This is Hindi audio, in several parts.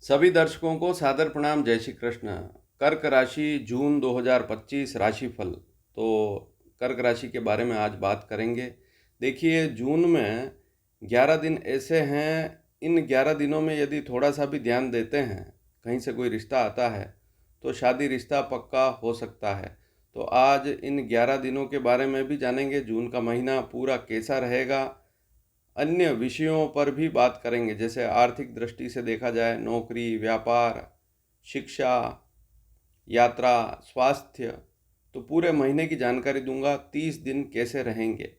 सभी दर्शकों को सादर प्रणाम। जय श्री कृष्ण। कर्क राशि जून 2025 राशिफल। तो कर्क राशि के बारे में आज बात करेंगे। देखिए, जून में 11 दिन ऐसे हैं, इन 11 दिनों में यदि थोड़ा सा भी ध्यान देते हैं, कहीं से कोई रिश्ता आता है तो शादी रिश्ता पक्का हो सकता है। तो आज इन 11 दिनों के बारे में भी जानेंगे। जून का महीना पूरा कैसा रहेगा, अन्य विषयों पर भी बात करेंगे, जैसे आर्थिक दृष्टि से देखा जाए, नौकरी, व्यापार, शिक्षा, यात्रा, स्वास्थ्य। तो पूरे महीने की जानकारी दूंगा। 30 दिन कैसे रहेंगे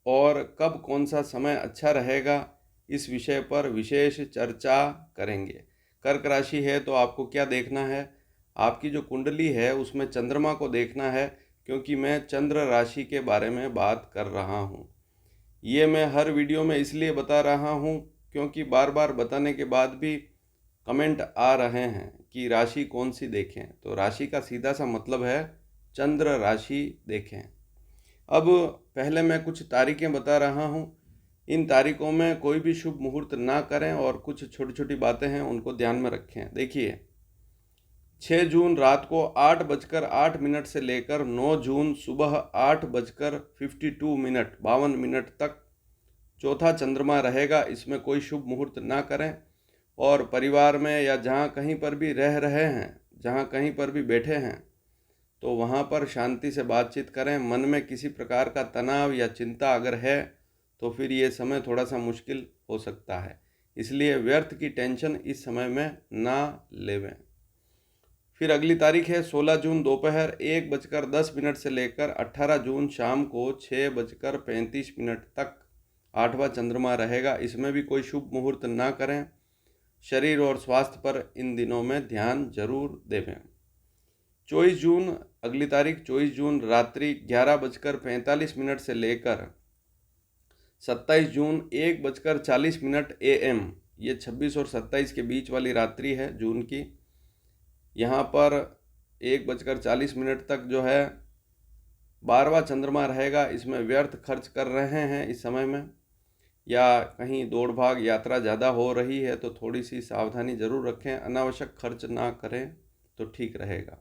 और कब कौन सा समय अच्छा रहेगा, इस विषय पर विशेष चर्चा करेंगे। कर्क राशि है तो आपको क्या देखना है, आपकी जो कुंडली है उसमें चंद्रमा को देखना है, क्योंकि मैं चंद्र राशि के बारे में बात कर रहा हूँ। ये मैं हर वीडियो में इसलिए बता रहा हूँ क्योंकि बार बार बताने के बाद भी कमेंट आ रहे हैं कि राशि कौन सी देखें। तो राशि का सीधा सा मतलब है चंद्र राशि देखें। अब पहले मैं कुछ तारीखें बता रहा हूँ। इन तारीखों में कोई भी शुभ मुहूर्त ना करें और कुछ छोटी छोटी बातें हैं उनको ध्यान में रखें। देखिए, 6 जून रात को 8:08 से लेकर 9 जून सुबह 8:52 52 तक चौथा चंद्रमा रहेगा। इसमें कोई शुभ मुहूर्त ना करें और परिवार में या जहाँ कहीं पर भी रह रहे हैं, जहाँ कहीं पर भी बैठे हैं, तो वहाँ पर शांति से बातचीत करें। मन में किसी प्रकार का तनाव या चिंता अगर है तो फिर ये समय थोड़ा सा मुश्किल हो सकता है, इसलिए व्यर्थ की टेंशन इस समय में ना लेवें। फिर अगली तारीख है 16 जून दोपहर 1:10 से लेकर 18 जून शाम को 6:35 तक आठवां चंद्रमा रहेगा। इसमें भी कोई शुभ मुहूर्त ना करें। शरीर और स्वास्थ्य पर इन दिनों में ध्यान जरूर देवें। 24 जून अगली तारीख 24 जून रात्रि 11:45 से लेकर 27 जून 1:40 AM, ये 26 और 27 के बीच वाली रात्रि है जून की। यहाँ पर 1:40 तक जो है 12वां चंद्रमा रहेगा। इसमें व्यर्थ खर्च कर रहे हैं इस समय में, या कहीं दौड़ भाग यात्रा ज़्यादा हो रही है तो थोड़ी सी सावधानी ज़रूर रखें। अनावश्यक खर्च ना करें तो ठीक रहेगा।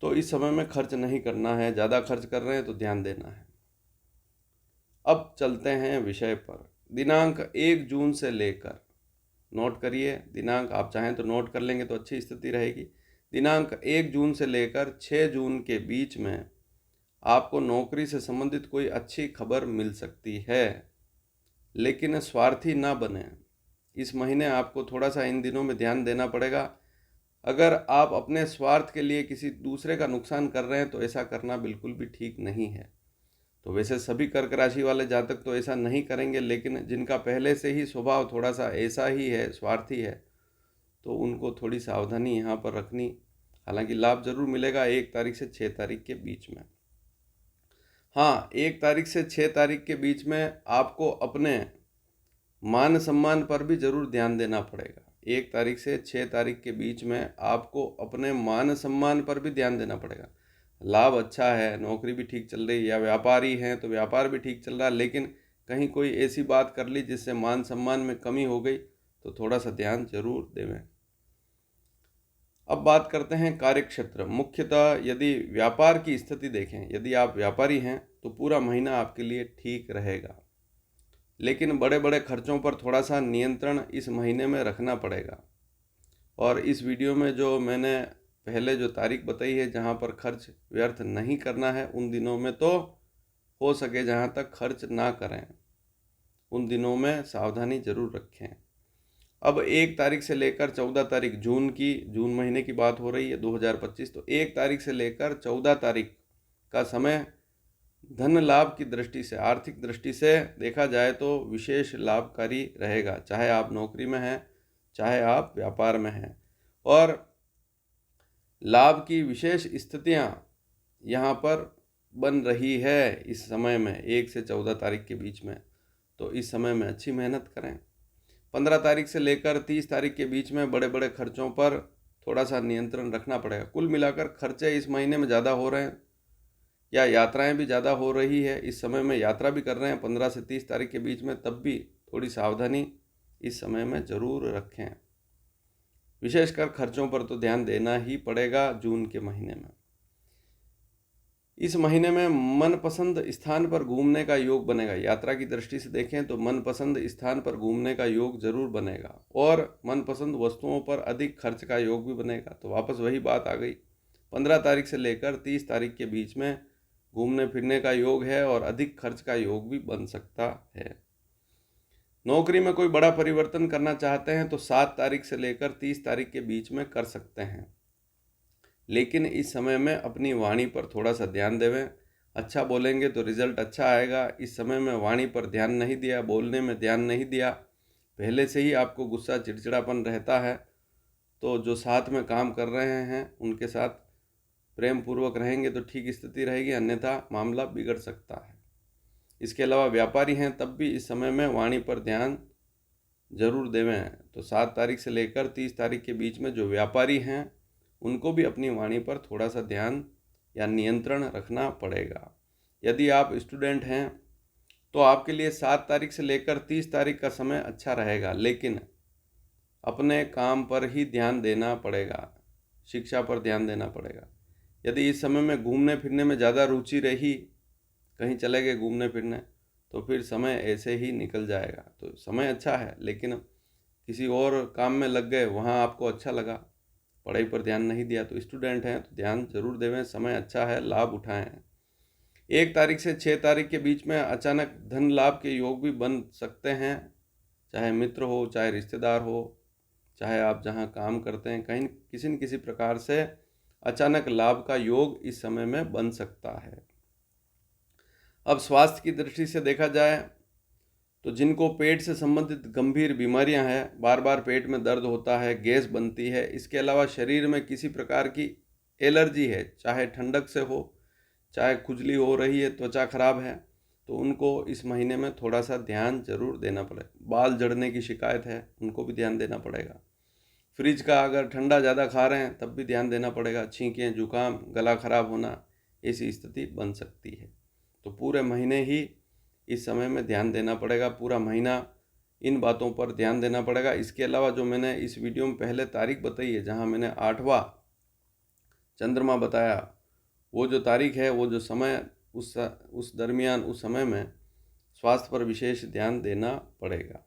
तो इस समय में खर्च नहीं करना है, ज़्यादा खर्च कर रहे हैं तो ध्यान देना है। अब चलते हैं विषय पर। दिनांक 1 जून से लेकर, नोट करिए, दिनांक आप चाहें तो नोट कर लेंगे तो अच्छी स्थिति रहेगी। दिनांक 1 जून से लेकर 6 जून के बीच में आपको नौकरी से संबंधित कोई अच्छी खबर मिल सकती है, लेकिन स्वार्थी ना बने। इस महीने आपको थोड़ा सा इन दिनों में ध्यान देना पड़ेगा। अगर आप अपने स्वार्थ के लिए किसी दूसरे का नुकसान कर रहे हैं तो ऐसा करना बिल्कुल भी ठीक नहीं है। तो वैसे सभी कर्क राशि वाले जातक तो ऐसा नहीं करेंगे, लेकिन जिनका पहले से ही स्वभाव थोड़ा सा ऐसा ही है, स्वार्थी है, तो उनको थोड़ी सावधानी यहाँ पर रखनी। हालांकि लाभ जरूर मिलेगा 1 तारीख से 6 तारीख के बीच में। हाँ, 1 तारीख से 6 तारीख के बीच में आपको अपने मान सम्मान पर भी जरूर ध्यान देना पड़ेगा। 1 तारीख से 6 तारीख के बीच में आपको अपने मान सम्मान पर भी ध्यान देना पड़ेगा। लाभ अच्छा है, नौकरी भी ठीक चल रही है, या व्यापारी हैं तो व्यापार भी ठीक चल रहा है, लेकिन कहीं कोई ऐसी बात कर ली जिससे मान सम्मान में कमी हो गई तो थोड़ा सा ध्यान जरूर देवें। अब बात करते हैं कार्यक्षेत्र। मुख्यतः यदि व्यापार की स्थिति देखें, यदि आप व्यापारी हैं तो पूरा महीना आपके लिए ठीक रहेगा, लेकिन बड़े बड़े खर्चों पर थोड़ा सा नियंत्रण इस महीने में रखना पड़ेगा। और इस वीडियो में जो मैंने पहले जो तारीख बताई है जहाँ पर खर्च व्यर्थ नहीं करना है, उन दिनों में तो हो सके जहाँ तक खर्च ना करें, उन दिनों में सावधानी जरूर रखें। अब 1 तारीख से लेकर 14 तारीख जून महीने की बात हो रही है 2025, तो 1 तारीख से लेकर 14 तारीख का समय धन लाभ की दृष्टि से, आर्थिक दृष्टि से देखा जाए तो विशेष लाभकारी रहेगा, चाहे आप नौकरी में हैं, चाहे आप व्यापार में हैं। और लाभ की विशेष स्थितियां यहाँ पर बन रही है इस समय में 1 से 14 तारीख के बीच में। तो इस समय में अच्छी मेहनत करें। 15 तारीख से लेकर 30 तारीख के बीच में बड़े बड़े खर्चों पर थोड़ा सा नियंत्रण रखना पड़ेगा। कुल मिलाकर खर्चे इस महीने में ज़्यादा हो रहे हैं, या यात्राएं भी ज़्यादा हो रही है, इस समय में यात्रा भी कर रहे हैं 15 से 30 तारीख के बीच में, तब भी थोड़ी सावधानी इस समय में ज़रूर रखें। विशेषकर खर्चों पर तो ध्यान देना ही पड़ेगा जून के महीने में। इस महीने में मनपसंद स्थान पर घूमने का योग बनेगा। यात्रा की दृष्टि से देखें तो मनपसंद स्थान पर घूमने का योग जरूर बनेगा और मनपसंद वस्तुओं पर अधिक खर्च का योग भी बनेगा। तो वापस वही बात आ गई, 15 तारीख से लेकर 30 तारीख के बीच में घूमने फिरने का योग है और अधिक खर्च का योग भी बन सकता है। नौकरी में कोई बड़ा परिवर्तन करना चाहते हैं तो 7 तारीख से लेकर 30 तारीख के बीच में कर सकते हैं, लेकिन इस समय में अपनी वाणी पर थोड़ा सा ध्यान देवें। अच्छा बोलेंगे तो रिजल्ट अच्छा आएगा। इस समय में वाणी पर ध्यान नहीं दिया, बोलने में ध्यान नहीं दिया, पहले से ही आपको गुस्सा चिड़चिड़ापन रहता है, तो जो साथ में काम कर रहे हैं उनके साथ प्रेम पूर्वक रहेंगे तो ठीक स्थिति रहेगी, अन्यथा मामला बिगड़ सकता है। इसके अलावा व्यापारी हैं तब भी इस समय में वाणी पर ध्यान जरूर देवें। तो 7 तारीख से लेकर 30 तारीख के बीच में जो व्यापारी हैं उनको भी अपनी वाणी पर थोड़ा सा ध्यान या नियंत्रण रखना पड़ेगा। यदि आप स्टूडेंट हैं तो आपके लिए 7 तारीख से लेकर 30 तारीख का समय अच्छा रहेगा, लेकिन अपने काम पर ही ध्यान देना पड़ेगा, शिक्षा पर ध्यान देना पड़ेगा। यदि इस समय में घूमने फिरने में ज़्यादा रुचि रही, कहीं चले गए घूमने फिरने, तो फिर समय ऐसे ही निकल जाएगा। तो समय अच्छा है, लेकिन किसी और काम में लग गए, वहाँ आपको अच्छा लगा, पढ़ाई पर ध्यान नहीं दिया। तो स्टूडेंट हैं तो ध्यान जरूर देवें, समय अच्छा है, लाभ उठाएं। 1 तारीख से 6 तारीख के बीच में अचानक धन लाभ के योग भी बन सकते हैं, चाहे मित्र हो, चाहे रिश्तेदार हो, चाहे आप जहां काम करते हैं, कहीं किसी न किसी प्रकार से अचानक लाभ का योग इस समय में बन सकता है। अब स्वास्थ्य की दृष्टि से देखा जाए तो जिनको पेट से संबंधित गंभीर बीमारियां हैं, बार बार पेट में दर्द होता है, गैस बनती है, इसके अलावा शरीर में किसी प्रकार की एलर्जी है, चाहे ठंडक से हो, चाहे खुजली हो रही है, त्वचा खराब है, तो उनको इस महीने में थोड़ा सा ध्यान जरूर देना पड़ेगा। बाल झड़ने की शिकायत है, उनको भी ध्यान देना पड़ेगा। फ्रिज का अगर ठंडा ज़्यादा खा रहे हैं तब भी ध्यान देना पड़ेगा। छींकें, जुकाम, गला खराब होना, ऐसी स्थिति बन सकती है। तो पूरे महीने ही इस समय में ध्यान देना पड़ेगा, पूरा महीना इन बातों पर ध्यान देना पड़ेगा। इसके अलावा जो मैंने इस वीडियो में पहले तारीख बताई है, जहां मैंने 8वां चंद्रमा बताया, वो जो तारीख है, वो जो समय, उस दरमियान, उस समय में स्वास्थ्य पर विशेष ध्यान देना पड़ेगा।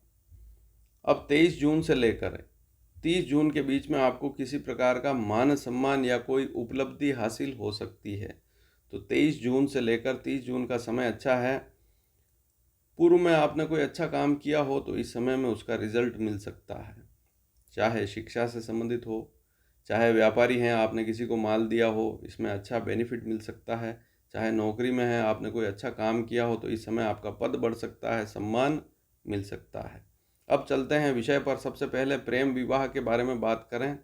अब 23 जून से लेकर 30 जून के बीच में आपको किसी प्रकार का मान सम्मान या कोई उपलब्धि हासिल हो सकती है। तो 23 जून से लेकर 30 जून का समय अच्छा है। पूर्व में आपने कोई अच्छा काम किया हो तो इस समय में उसका रिजल्ट मिल सकता है, चाहे शिक्षा से संबंधित हो, चाहे व्यापारी हैं, आपने किसी को माल दिया हो, इसमें अच्छा बेनिफिट मिल सकता है, चाहे नौकरी में है, आपने कोई अच्छा काम किया हो तो इस समय आपका पद बढ़ सकता है, सम्मान मिल सकता है। अब चलते हैं विषय पर। सबसे पहले प्रेम विवाह के बारे में बात करें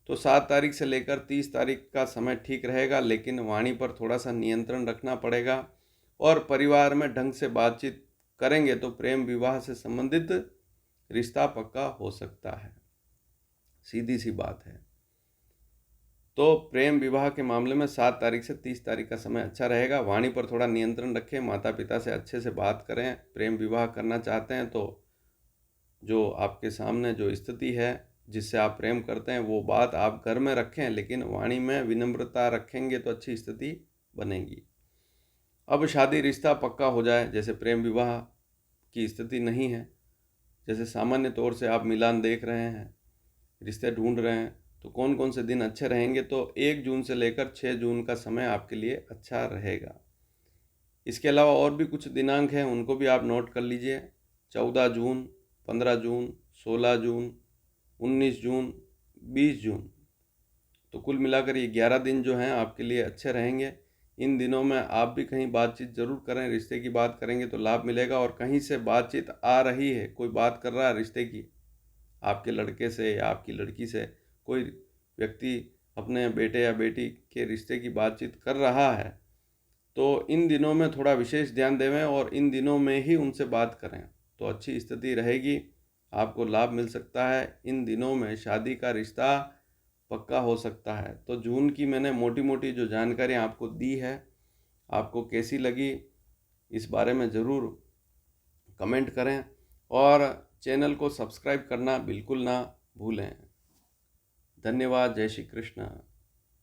तो 7 तारीख से लेकर 30 तारीख का समय ठीक रहेगा, लेकिन वाणी पर थोड़ा सा नियंत्रण रखना पड़ेगा और परिवार में ढंग से बातचीत करेंगे तो प्रेम विवाह से संबंधित रिश्ता पक्का हो सकता है, सीधी सी बात है। तो प्रेम विवाह के मामले में 7 तारीख से 30 तारीख का समय अच्छा रहेगा। वाणी पर थोड़ा नियंत्रण रखें, माता पिता से अच्छे से बात करें। प्रेम विवाह करना चाहते हैं तो जो आपके सामने जो स्थिति है, जिससे आप प्रेम करते हैं, वो बात आप घर में रखें, लेकिन वाणी में विनम्रता रखेंगे तो अच्छी स्थिति बनेगी। अब शादी रिश्ता पक्का हो जाए, जैसे प्रेम विवाह की स्थिति नहीं है, जैसे सामान्य तौर से आप मिलान देख रहे हैं, रिश्ते ढूंढ रहे हैं, तो कौन कौन से दिन अच्छे रहेंगे, तो 1 जून से लेकर 6 जून का समय आपके लिए अच्छा रहेगा। इसके अलावा और भी कुछ दिनांक हैं, उनको भी आप नोट कर लीजिए। 14 जून, 15 जून, 16 जून, 19 जून, 20 जून। तो कुल मिलाकर ये 11 दिन जो हैं आपके लिए अच्छे रहेंगे। इन दिनों में आप भी कहीं बातचीत ज़रूर करें, रिश्ते की बात करेंगे तो लाभ मिलेगा। और कहीं से बातचीत आ रही है, कोई बात कर रहा है रिश्ते की, आपके लड़के से या आपकी लड़की से कोई व्यक्ति अपने बेटे या बेटी के रिश्ते की बातचीत कर रहा है, तो इन दिनों में थोड़ा विशेष ध्यान देवें और इन दिनों में ही उनसे बात करें तो अच्छी स्थिति रहेगी, आपको लाभ मिल सकता है। इन दिनों में शादी का रिश्ता पक्का हो सकता है। तो जून की मैंने मोटी मोटी जो जानकारी आपको दी है, आपको कैसी लगी इस बारे में ज़रूर कमेंट करें। और चैनल को सब्सक्राइब करना बिल्कुल ना भूलें। धन्यवाद। जय श्री कृष्ण।